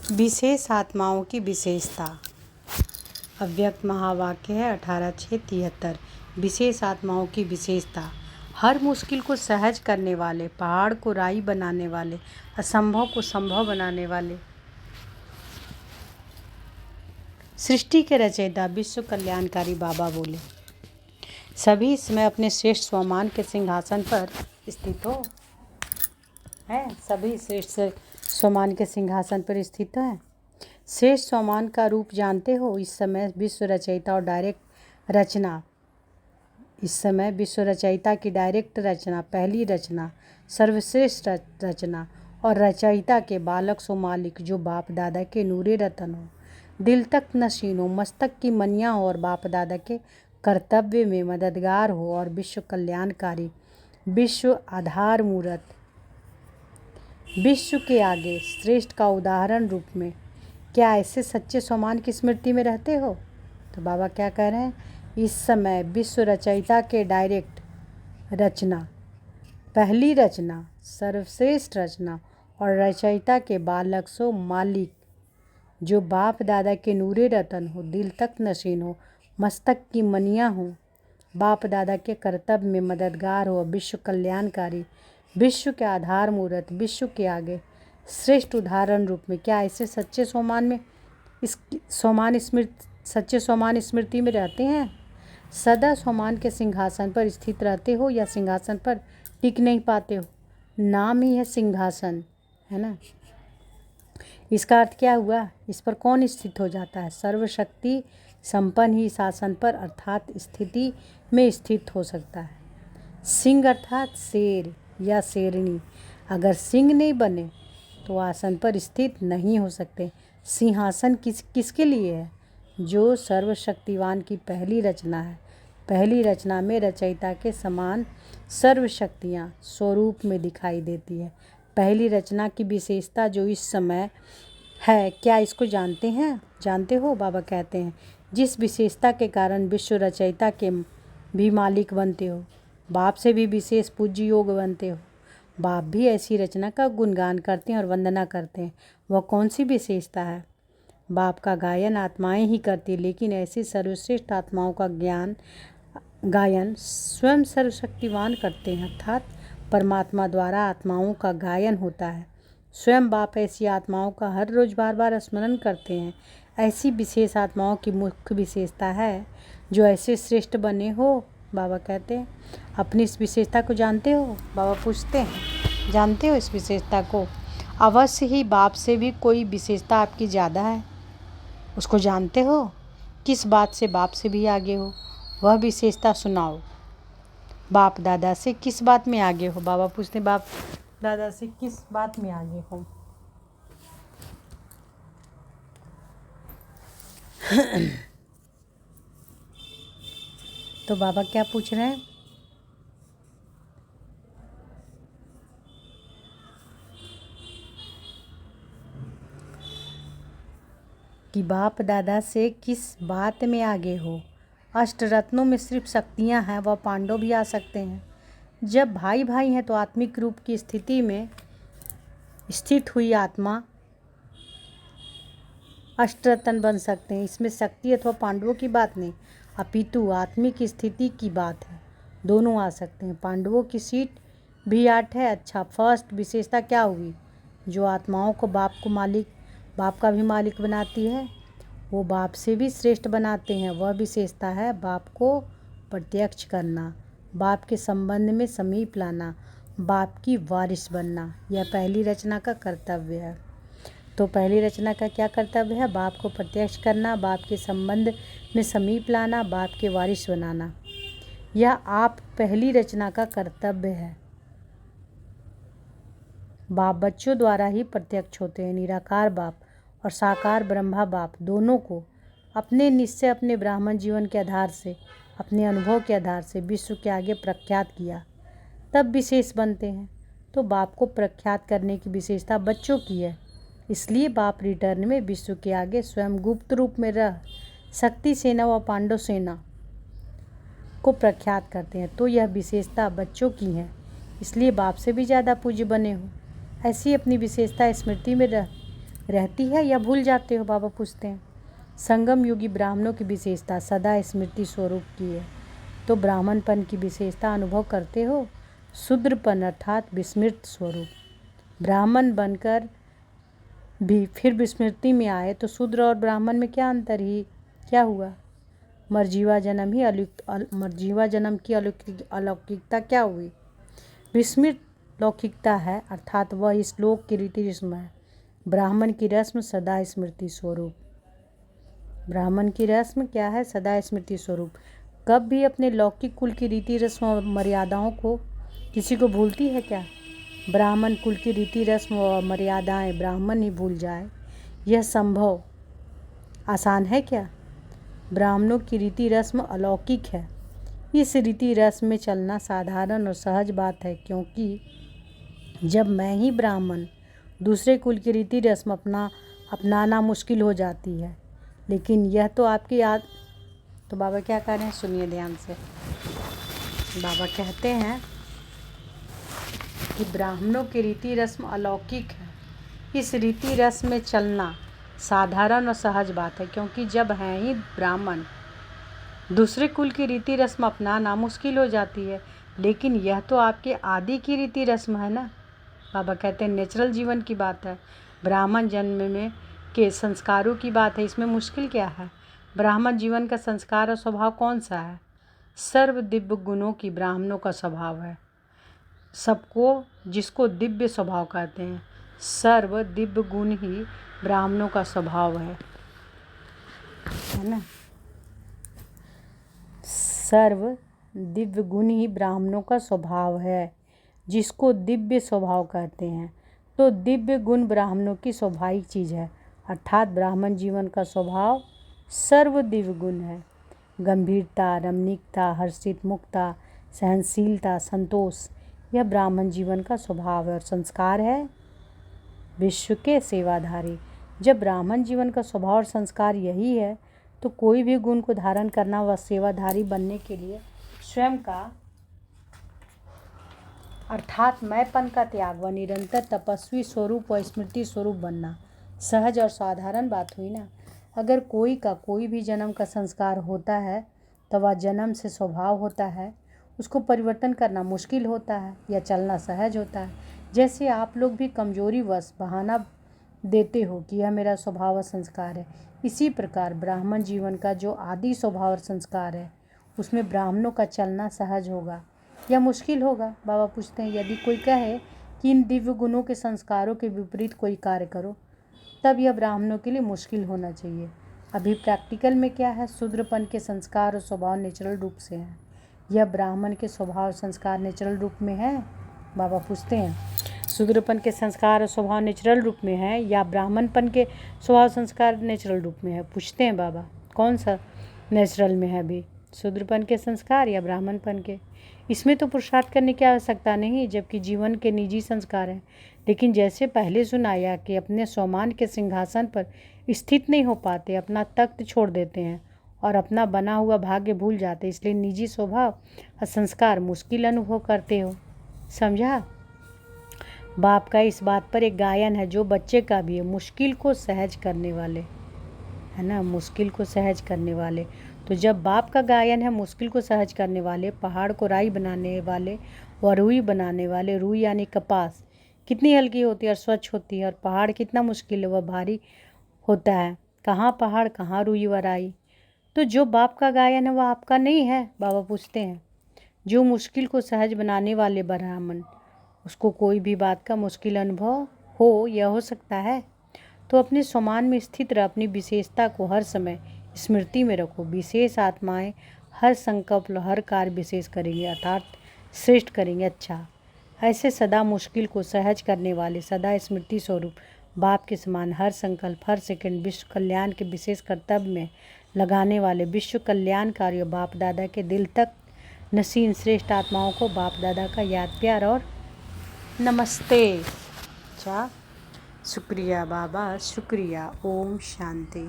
विशेष आत्माओं की विशेषता। अव्यक्त महावाक्य है 18/6/73। विशेष आत्माओं की विशेषता। हर मुश्किल को सहज करने वाले, पहाड़ को राई बनाने वाले, असंभव को संभव बनाने वाले, सृष्टि के रचयिता, विश्व कल्याणकारी बाबा बोले। सभी इसमें अपने श्रेष्ठ स्वमान के सिंहासन पर स्थित हो हैं। सभी श्रेष्ठ स्वमान के सिंहासन पर स्थित हैं। श्रेष्ठ स्वमान का रूप जानते हो। इस समय विश्व रचयिता और डायरेक्ट रचना, इस समय विश्व रचयिता की डायरेक्ट रचना, पहली रचना, सर्वश्रेष्ठ रचना और रचयिता के बालक सो मालिक, जो बाप दादा के नूरे रतन हो, दिल तक नशीन हो, मस्तक की मनिया हो और बाप दादा के कर्तव्य में मददगार हो और विश्व कल्याणकारी, विश्व आधार मूर्त, विश्व के आगे श्रेष्ठ का उदाहरण रूप में। क्या ऐसे सच्चे स्वमान की स्मृति में रहते हो? तो बाबा क्या कह रहे हैं, इस समय विश्व रचयिता के डायरेक्ट रचना, पहली रचना, सर्वश्रेष्ठ रचना और रचयिता के बालक सो मालिक, जो बाप दादा के नूरे रतन हो, दिल तक नशीन हो, मस्तक की मनिया हो, बाप दादा के कर्तव्य में मददगार हो, विश्व कल्याणकारी, विश्व के आधार मूर्त, विश्व के आगे श्रेष्ठ उदाहरण रूप में। क्या ऐसे सच्चे स्वमान में सच्चे स्वमान स्मृति में रहते हैं? सदा स्वमान के सिंहासन पर स्थित रहते हो या सिंहासन पर टिक नहीं पाते हो? नाम ही है सिंहासन, है ना। इसका अर्थ क्या हुआ? इस पर कौन स्थित हो जाता है? सर्वशक्ति संपन्न ही शासन पर अर्थात स्थिति में स्थित हो सकता है। सिंह अर्थात शेर या शेरनी, अगर सिंह नहीं बने तो आसन पर स्थित नहीं हो सकते। सिंहासन किसके लिए है? जो सर्वशक्तिवान की पहली रचना है। पहली रचना में रचयिता के समान सर्वशक्तियाँ स्वरूप में दिखाई देती है। पहली रचना की विशेषता जो इस समय है, क्या इसको जानते हैं? जानते हो? बाबा कहते हैं, जिस विशेषता के कारण विश्व रचयिता के भी मालिक बनते हो, बाप से भी विशेष पूज्य योग बनते हो। बाप भी ऐसी रचना का गुणगान करते हैं और वंदना करते हैं। वह कौन सी विशेषता है? बाप का गायन आत्माएं ही करती, लेकिन ऐसी सर्वश्रेष्ठ आत्माओं का गायन स्वयं सर्वशक्तिवान करते हैं, अर्थात परमात्मा द्वारा आत्माओं का गायन होता है। स्वयं बाप ऐसी आत्माओं का हर रोज़ बार बार स्मरण करते हैं। ऐसी विशेष आत्माओं की मुख्य विशेषता है जो ऐसे श्रेष्ठ बने हो। बाबा कहते हैं, अपनी इस विशेषता को जानते हो? बाबा पूछते हैं, जानते हो इस विशेषता को? अवश्य ही बाप से भी कोई विशेषता आपकी ज़्यादा है, उसको जानते हो? किस बात से बाप से भी आगे हो? वह विशेषता सुनाओ। बाप दादा से किस बात में आगे हो? बाबा पूछते हैं, बाप दादा से किस बात में आगे हो? तो बाबा क्या पूछ रहे हैं? कि बाप दादा से किस बात में आगे हो? अष्टरत्नों में सिर्फ शक्तियाँ हैं, वह पांडव भी आ सकते हैं। जब भाई भाई हैं तो आत्मिक रूप की स्थिति में स्थित हुई आत्मा अष्टरत्न बन सकते हैं। इसमें शक्ति अथवा पांडवों की बात नहीं, अपितु आत्मिक स्थिति की बात है। दोनों आ सकते हैं। पांडवों की सीट भी 8 है। अच्छा, फर्स्ट विशेषता क्या हुई? जो आत्माओं को बाप का भी मालिक बनाती है, वो बाप से भी श्रेष्ठ बनाते हैं। वह विशेषता है बाप को प्रत्यक्ष करना, बाप के संबंध में समीप लाना, बाप की वारिस बनना। यह पहली रचना का कर्तव्य है। तो पहली रचना का क्या कर्तव्य है? बाप को प्रत्यक्ष करना, बाप के संबंध में समीप लाना, बाप के वारिस बनाना। यह आप पहली रचना का कर्तव्य है। बाप बच्चों द्वारा ही प्रत्यक्ष होते हैं। निराकार बाप और साकार ब्रह्मा बाप दोनों को अपने निश्चय, अपने ब्राह्मण जीवन के आधार से, अपने अनुभव के आधार से विश्व के आगे प्रख्यात किया, तब विशेष बनते हैं। तो बाप को प्रख्यात करने की विशेषता बच्चों की है। इसलिए बाप रिटर्न में विश्व के आगे स्वयं गुप्त रूप में रह शक्ति सेना व पांडव सेना को प्रख्यात करते हैं। तो यह विशेषता बच्चों की है, इसलिए बाप से भी ज़्यादा पूज्य बने हो। ऐसी अपनी विशेषता स्मृति में रह रहती है या भूल जाते हो, बाबा पूछते हैं। संगम युगी ब्राह्मणों की विशेषता सदा स्मृति स्वरूप की है। तो ब्राह्मणपन की विशेषता अनुभव करते हो, शूद्रपन अर्थात विस्मृत स्वरूप। ब्राह्मण बनकर भी फिर विस्मृति में आए तो शूद्र और ब्राह्मण में क्या अंतर ही क्या हुआ? मरजीवा जन्म की अलौकिकता क्या हुई? विस्मृत लौकिकता है, अर्थात वह इस लोक की रीति रस्म है। ब्राह्मण की रस्म सदा स्मृति स्वरूप। ब्राह्मण की रस्म क्या है? सदा स्मृति स्वरूप। कब भी अपने लौकिक कुल की रीति रस्म और मर्यादाओं को किसी को भूलती है क्या? ब्राह्मण कुल की रीति रस्म और मर्यादाएं ब्राह्मण ही भूल जाए, यह संभव आसान है क्या? ब्राह्मणों की रीति रस्म अलौकिक है। इस रीति रस्म में चलना साधारण और सहज बात है, क्योंकि जब मैं ही ब्राह्मण दूसरे कुल की रीति रस्म अपनाना मुश्किल हो जाती है। लेकिन यह तो आपकी तो बाबा क्या कह रहे हैं, सुनिए ध्यान से। बाबा कहते हैं कि ब्राह्मणों की रीति रस्म अलौकिक है। इस रीति रस्म में चलना साधारण और सहज बात है, क्योंकि जब हैं ही ब्राह्मण दूसरे कुल की रीति रस्म अपनाना मुश्किल हो जाती है। लेकिन यह तो आपके आदि की रीति रस्म है ना। बाबा कहते हैं नेचुरल जीवन की बात है, ब्राह्मण जन्म में के संस्कारों की बात है, इसमें मुश्किल क्या है? ब्राह्मण जीवन का संस्कार और स्वभाव कौन सा है? सर्व दिव्य गुणों की ब्राह्मणों का स्वभाव है। सबको जिसको दिव्य स्वभाव कहते हैं, सर्व दिव्य गुण ही ब्राह्मणों का स्वभाव है ना। सर्व दिव्य गुण ही ब्राह्मणों का स्वभाव है, जिसको दिव्य स्वभाव कहते हैं। तो दिव्य गुण ब्राह्मणों की स्वाभाविक चीज़ है, अर्थात ब्राह्मण जीवन का स्वभाव सर्व दिव्य गुण है। गंभीरता, रमणीकता, हर्षित मुक्ता, सहनशीलता, संतोष, यह ब्राह्मण जीवन का स्वभाव है और संस्कार है विश्व के सेवाधारी। जब ब्राह्मण जीवन का स्वभाव और संस्कार यही है, तो कोई भी गुण को धारण करना व सेवाधारी बनने के लिए स्वयं का अर्थात मैंपन का त्याग व निरंतर तपस्वी स्वरूप व स्मृति स्वरूप बनना सहज और साधारण बात हुई ना। अगर कोई भी जन्म का संस्कार होता है तो वह जन्म से स्वभाव होता है, उसको परिवर्तन करना मुश्किल होता है या चलना सहज होता है। जैसे आप लोग भी कमजोरी वश बहाना देते हो कि यह मेरा स्वभाव और संस्कार है, इसी प्रकार ब्राह्मण जीवन का जो आदि स्वभाव और संस्कार है, उसमें ब्राह्मणों का चलना सहज होगा या मुश्किल होगा? बाबा पूछते हैं, यदि कोई कहे कि इन दिव्य गुणों के संस्कारों के विपरीत कोई कार्य करो, तब यह ब्राह्मणों के लिए मुश्किल होना चाहिए। अभी प्रैक्टिकल में क्या है? शूद्रपन के संस्कार और स्वभाव नेचुरल रूप से हैं। यह ब्राह्मण के स्वभाव और संस्कार नेचुरल रूप में है? बाबा पूछते हैं, शूद्रपन के संस्कार और स्वभाव नेचुरल रूप में है या ब्राह्मणपन के स्वभाव संस्कार नेचुरल रूप में है? पूछते हैं बाबा, कौन सा नेचुरल में है अभी, शूद्रपन के संस्कार या ब्राह्मणपन के? इसमें तो पुरुषार्थ करने की आवश्यकता नहीं, जबकि जीवन के निजी संस्कार हैं। लेकिन जैसे पहले सुनाया कि अपने स्वमान के सिंहासन पर स्थित नहीं हो पाते, अपना तख्त छोड़ देते हैं और अपना बना हुआ भाग्य भूल जाते, इसलिए निजी स्वभाव और संस्कार मुश्किल अनुभव करते हो। समझा? बाप का इस बात पर एक गायन है जो बच्चे का भी है, मुश्किल को सहज करने वाले, है ना, मुश्किल को सहज करने वाले। तो जब बाप का गायन है मुश्किल को सहज करने वाले, पहाड़ को राई बनाने वाले व रुई बनाने वाले, रुई यानी कपास कितनी हल्की होती है और स्वच्छ होती है, और पहाड़ कितना मुश्किल है, वह भारी होता है। कहाँ पहाड़, कहाँ रुई व राई। तो जो बाप का गायन है वह आपका नहीं है? बाबा पूछते हैं, जो मुश्किल को सहज बनाने वाले ब्राह्मण, उसको कोई भी बात का मुश्किल अनुभव हो, यह हो सकता है? तो अपने स्वमान में स्थित रह, अपनी विशेषता को हर समय स्मृति में रखो। विशेष आत्माएं हर संकल्प हर कार्य विशेष करेंगे, अर्थात श्रेष्ठ करेंगे। अच्छा, ऐसे सदा मुश्किल को सहज करने वाले, सदा स्मृति स्वरूप बाप के समान हर संकल्प हर सेकंड विश्व कल्याण के विशेष कर्तव्य में लगाने वाले विश्व कल्याणकारी बाप दादा के दिल तक नसीन श्रेष्ठ आत्माओं को बाप दादा का याद प्यार और नमस्ते। अच्छा, शुक्रिया बाबा, शुक्रिया। ओम शांति।